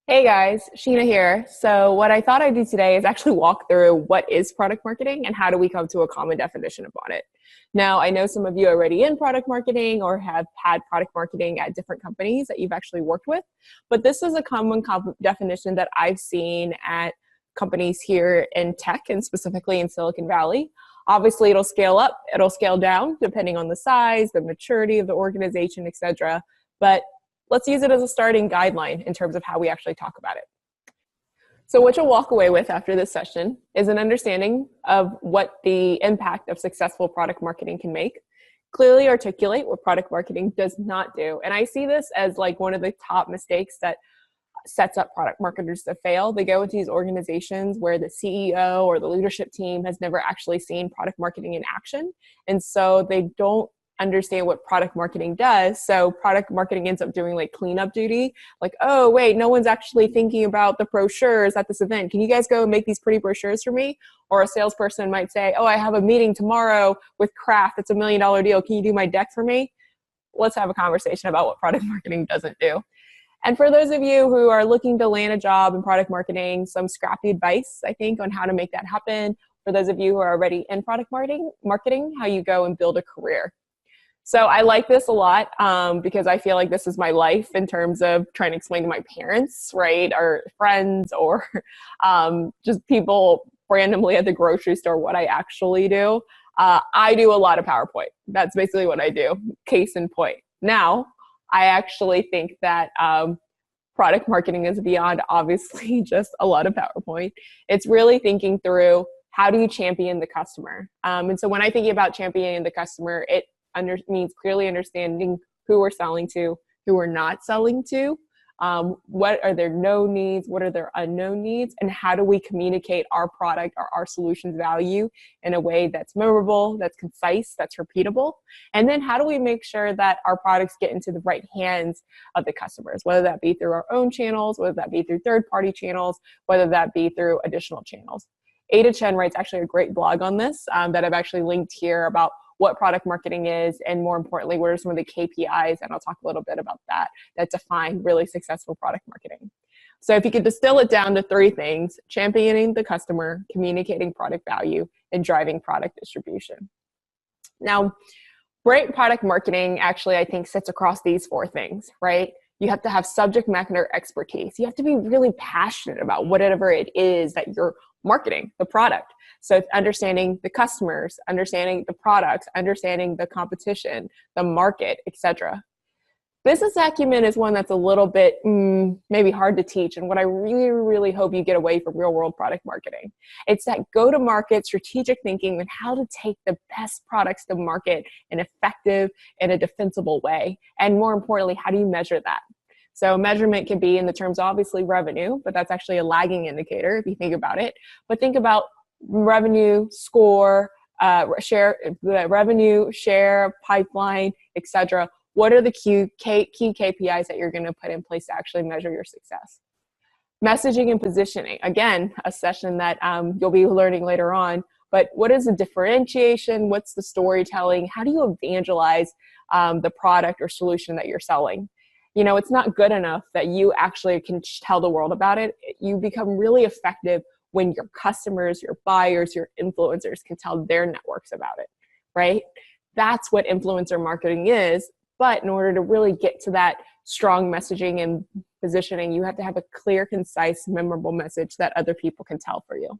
Hey guys, Sheena here. So what I thought I'd do today is actually walk through what is product marketing and how do we come to a common definition upon it. Now, I know some of you are already in product marketing or have had product marketing at different companies that you've actually worked with, but this is a common definition that I've seen at companies here in tech and specifically in Silicon Valley. Obviously, it'll scale up, it'll scale down depending on the size, the maturity of the organization, etc. But let's use it as a starting guideline in terms of how we actually talk about it. So what you'll walk away with after this session is an understanding of what the impact of successful product marketing can make, clearly articulate what product marketing does not do. And I see this as like one of the top mistakes that sets up product marketers to fail. They go into these organizations where the CEO or the leadership team has never actually seen product marketing in action. And so they don't understand what product marketing does. So product marketing ends up doing like cleanup duty. Like, oh, wait, no one's actually thinking about the brochures at this event. Can you guys go and make these pretty brochures for me? Or a salesperson might say, oh, I have a meeting tomorrow with Kraft. It's $1 million deal. Can you do my deck for me? Let's have a conversation about what product marketing doesn't do. And for those of you who are looking to land a job in product marketing, some scrappy advice, I think, on how to make that happen. For those of you who are already in product marketing, how you go and build a career. So I like this a lot because I feel like this is my life in terms of trying to explain to my parents, right, or friends, or just people randomly at the grocery store what I actually do. I do a lot of PowerPoint. That's basically what I do, case in point. Now, I actually think that product marketing is beyond obviously just a lot of PowerPoint. It's really thinking through how do you champion the customer. And so when I think about championing the customer, it means clearly understanding who we're selling to, who we're not selling to, what are their known needs, what are their unknown needs, and how do we communicate our product or our solution's value in a way that's memorable, that's concise, that's repeatable. And then how do we make sure that our products get into the right hands of the customers, whether that be through our own channels, whether that be through third-party channels, whether that be through additional channels. Ada Chen writes actually a great blog on this that I've actually linked here about what product marketing is, and more importantly, what are some of the KPIs, and I'll talk a little bit about that define really successful product marketing. So if you could distill it down to three things: championing the customer, communicating product value, and driving product distribution. Now, great product marketing actually, I think, sits across these four things, right? You have to have subject matter expertise. You have to be really passionate about whatever it is that you're marketing, the product. So it's understanding the customers, understanding the products, understanding the competition, the market, etc. Business acumen is one that's a little bit maybe hard to teach, and what I really, really hope you get away from real-world product marketing. It's that go-to-market strategic thinking and how to take the best products to market in an effective and a defensible way. And more importantly, how do you measure that? So measurement can be in the terms, obviously, revenue, but that's actually a lagging indicator if you think about it. But think about revenue, score, revenue, share, pipeline, etc. What are the key KPIs that you're going to put in place to actually measure your success? Messaging and positioning, again, a session that you'll be learning later on. But what is the differentiation? What's the storytelling? How do you evangelize the product or solution that you're selling? You know, it's not good enough that you actually can tell the world about it. You become really effective when your customers, your buyers, your influencers can tell their networks about it, right? That's what influencer marketing is. But in order to really get to that strong messaging and positioning, you have to have a clear, concise, memorable message that other people can tell for you.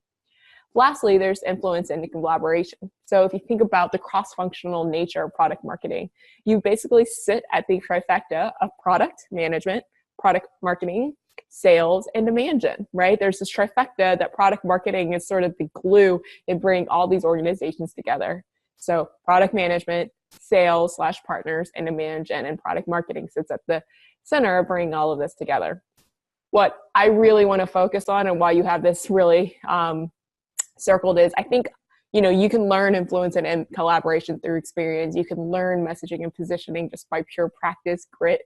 Lastly, there's influence and collaboration. So if you think about the cross-functional nature of product marketing, you basically sit at the trifecta of product management, product marketing, sales, and demand gen, right? There's this trifecta that product marketing is sort of the glue in bringing all these organizations together. So product management, sales / partners, and demand gen, and product marketing sits at the center of bringing all of this together. What I really want to focus on, and why you have this really circled, is I think, you know, you can learn influence and collaboration through experience. You can learn messaging and positioning just by pure practice, grit,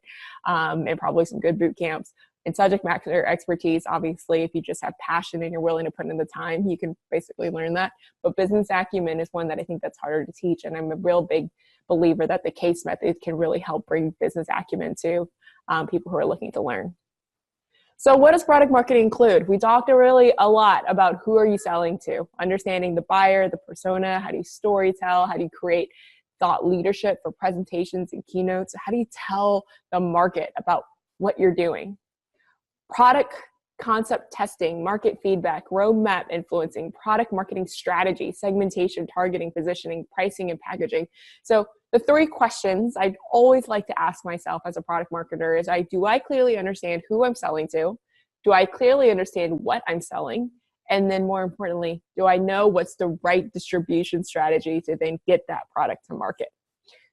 and probably some good boot camps. And subject matter expertise, obviously, if you just have passion and you're willing to put in the time, you can basically learn that. But business acumen is one that I think that's harder to teach. And I'm a real big believer that the case method can really help bring business acumen to people who are looking to learn. So what does product marketing include? We talked really a lot about who are you selling to, understanding the buyer, the persona, how do you storytell, how do you create thought leadership for presentations and keynotes, how do you tell the market about what you're doing? Product concept testing, market feedback, roadmap influencing, product marketing strategy, segmentation, targeting, positioning, pricing, and packaging. So the three questions I'd always like to ask myself as a product marketer is, do I clearly understand who I'm selling to? Do I clearly understand what I'm selling? And then more importantly, do I know what's the right distribution strategy to then get that product to market?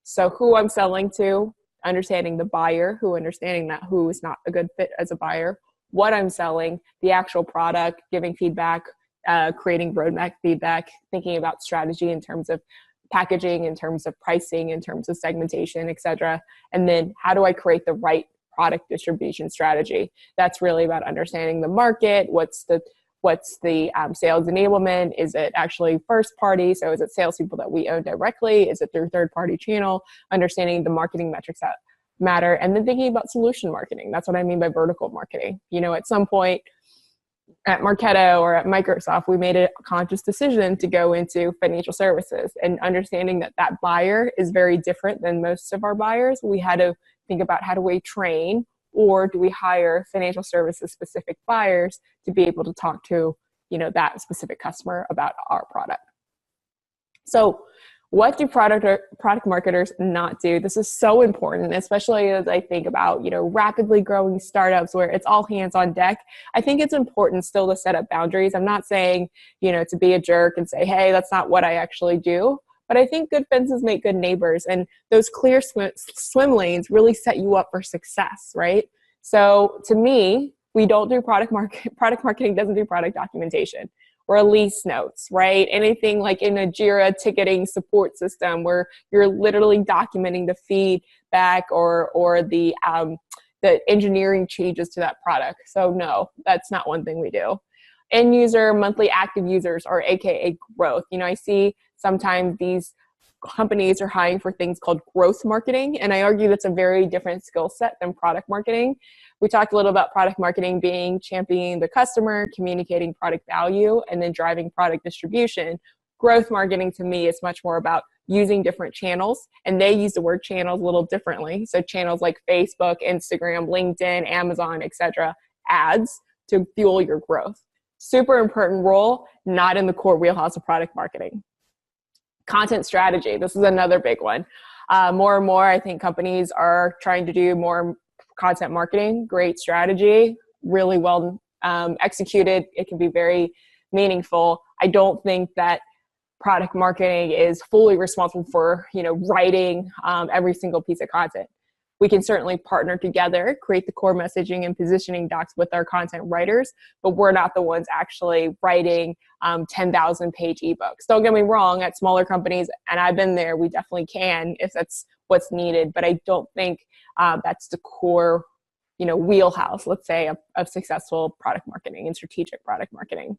So who I'm selling to, understanding the buyer, understanding that who is not a good fit as a buyer, what I'm selling, the actual product, giving feedback, creating roadmap feedback, thinking about strategy in terms of packaging, in terms of pricing, in terms of segmentation, et cetera. And then how do I create the right product distribution strategy? That's really about understanding the market. What's the sales enablement? Is it actually first party? So is it salespeople that we own directly? Is it through third party channel? Understanding the marketing metrics that matter, and then thinking about solution marketing. That's what I mean by vertical marketing. At some point at Marketo or at Microsoft, we made a conscious decision to go into financial services, and understanding that that buyer is very different than most of our buyers. We had to think about, how do we train, or do we hire financial services specific buyers to be able to talk to, that specific customer about our product. So what do product marketers not do? This is so important, especially as I think about, rapidly growing startups where it's all hands on deck. I think it's important still to set up boundaries. I'm not saying, to be a jerk and say, hey, that's not what I actually do. But I think good fences make good neighbors, and those clear swim lanes really set you up for success, right? So to me, we don't do product marketing doesn't do product documentation, release notes, right? Anything like in a Jira ticketing support system where you're literally documenting the feedback or the engineering changes to that product. So no, that's not one thing we do. End user, monthly active users, or AKA growth. I see sometimes these companies are hiring for things called growth marketing, and I argue that's a very different skill set than product marketing. We talked a little about product marketing being championing the customer, communicating product value, and then driving product distribution. Growth marketing to me is much more about using different channels, and they use the word channels a little differently. So channels like Facebook, Instagram, LinkedIn, Amazon, etc., ads to fuel your growth. Super important role, not in the core wheelhouse of product marketing. Content strategy. This is another big one. More and more, I think companies are trying to do more content marketing. Great strategy, really well executed. It can be very meaningful. I don't think that product marketing is fully responsible for, writing every single piece of content. We can certainly partner together, create the core messaging and positioning docs with our content writers, but we're not the ones actually writing 10,000 page ebooks. Don't get me wrong, at smaller companies, and I've been there, we definitely can if that's what's needed, but I don't think that's the core, wheelhouse, let's say, of successful product marketing and strategic product marketing.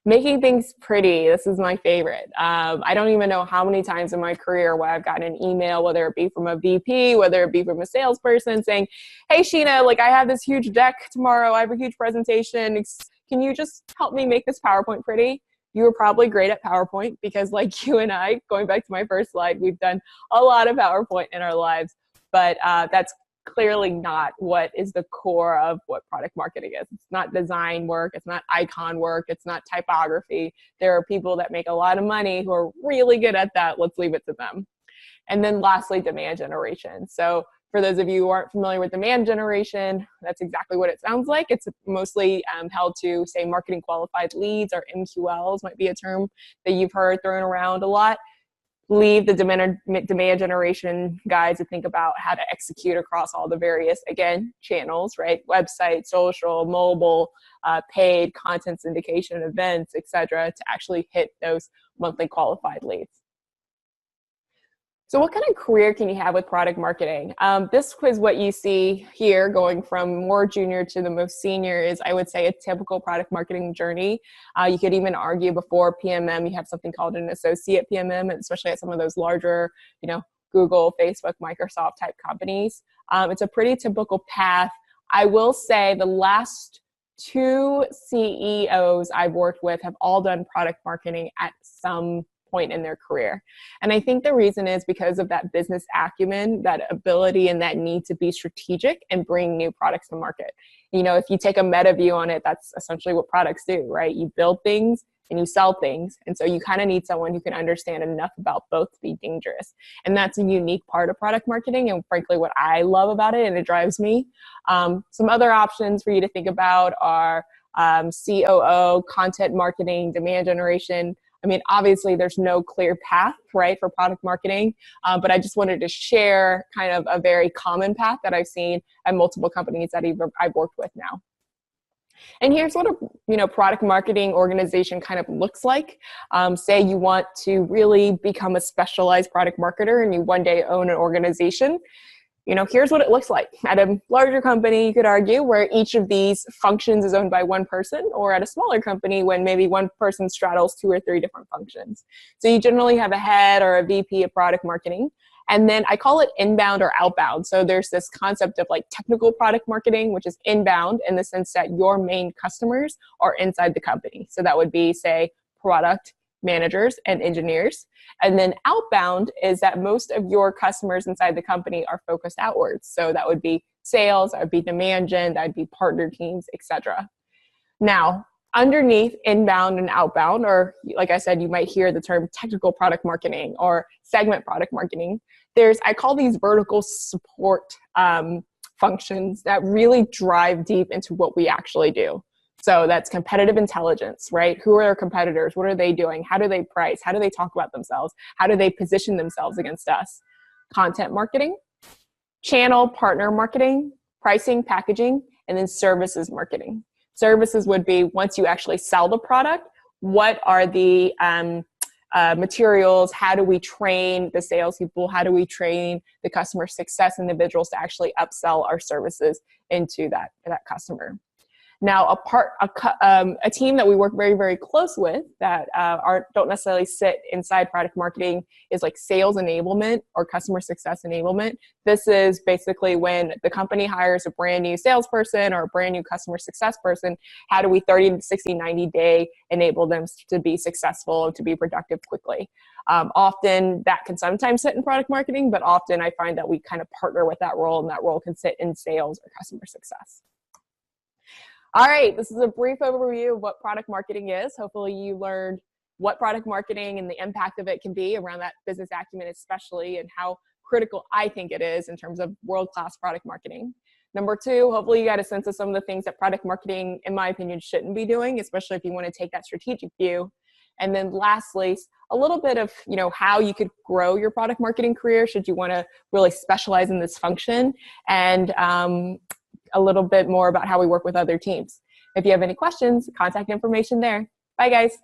Making things pretty. This is my favorite. I don't even know how many times in my career where I've gotten an email, whether it be from a VP, whether it be from a salesperson saying, hey, Sheena, I have this huge deck tomorrow. I have a huge presentation. Can you just help me make this PowerPoint pretty? You were probably great at PowerPoint because like you and I, going back to my first slide, we've done a lot of PowerPoint in our lives, but that's clearly not what is the core of what product marketing is. It's not design work. It's not icon work. It's not typography. There are people that make a lot of money who are really good at that. Let's leave it to them. And then lastly, demand generation. So for those of you who aren't familiar with demand generation, that's exactly what it sounds like. It's mostly held to, say, marketing qualified leads, or MQLs might be a term that you've heard thrown around a lot. Leave the demand generation guys to think about how to execute across all the various, again, channels, right? Website, social, mobile, paid, content syndication, events, etc., to actually hit those monthly qualified leads. So what kind of career can you have with product marketing? This is what you see here, going from more junior to the most senior, is, I would say, a typical product marketing journey. You could even argue before PMM, you have something called an associate PMM, especially at some of those larger, Google, Facebook, Microsoft type companies. It's a pretty typical path. I will say the last 2 CEOs I've worked with have all done product marketing at some point in their career. And I think the reason is because of that business acumen, that ability and that need to be strategic and bring new products to market. You know, if you take a meta view on it, that's essentially what products do, right? You build things and you sell things. And so you kind of need someone who can understand enough about both to be dangerous. And that's a unique part of product marketing and frankly what I love about it, and it drives me. Some other options for you to think about are COO, content marketing, demand generation. I mean, obviously there's no clear path, right, for product marketing, but I just wanted to share kind of a very common path that I've seen at multiple companies that I've worked with now. And here's what a product marketing organization kind of looks like. Say you want to really become a specialized product marketer and you one day own an organization. Here's what it looks like. At a larger company, you could argue, where each of these functions is owned by one person, or at a smaller company when maybe one person straddles 2 or 3 different functions. So you generally have a head or a VP of product marketing. And then I call it inbound or outbound. So there's this concept of like technical product marketing, which is inbound in the sense that your main customers are inside the company. So that would be, say, product managers and engineers. And then outbound is that most of your customers inside the company are focused outwards. So that would be sales, that would be demand gen, that would be partner teams, etc. Now, underneath inbound and outbound, or like I said, you might hear the term technical product marketing or segment product marketing. I call these vertical support functions that really drive deep into what we actually do. So that's competitive intelligence, right? Who are our competitors? What are they doing? How do they price? How do they talk about themselves? How do they position themselves against us? Content marketing, channel partner marketing, pricing, packaging, and then services marketing. Services would be once you actually sell the product, what are the materials? How do we train the salespeople? How do we train the customer success individuals to actually upsell our services into that customer? Now, a team that we work very, very close with that don't necessarily sit inside product marketing is like sales enablement or customer success enablement. This is basically when the company hires a brand new salesperson or a brand new customer success person, how do we 30 to 60, 90 day enable them to be successful, to be productive quickly? Often that can sometimes sit in product marketing, but often I find that we kind of partner with that role, and that role can sit in sales or customer success. All right, this is a brief overview of what product marketing is. Hopefully you learned what product marketing and the impact of it can be around that business acumen especially, and how critical I think it is in terms of world-class product marketing. Number 2, hopefully you got a sense of some of the things that product marketing, in my opinion, shouldn't be doing, especially if you want to take that strategic view. And then lastly, a little bit of how you could grow your product marketing career should you want to really specialize in this function, and a little bit more about how we work with other teams. If you have any questions, contact information there. Bye, guys.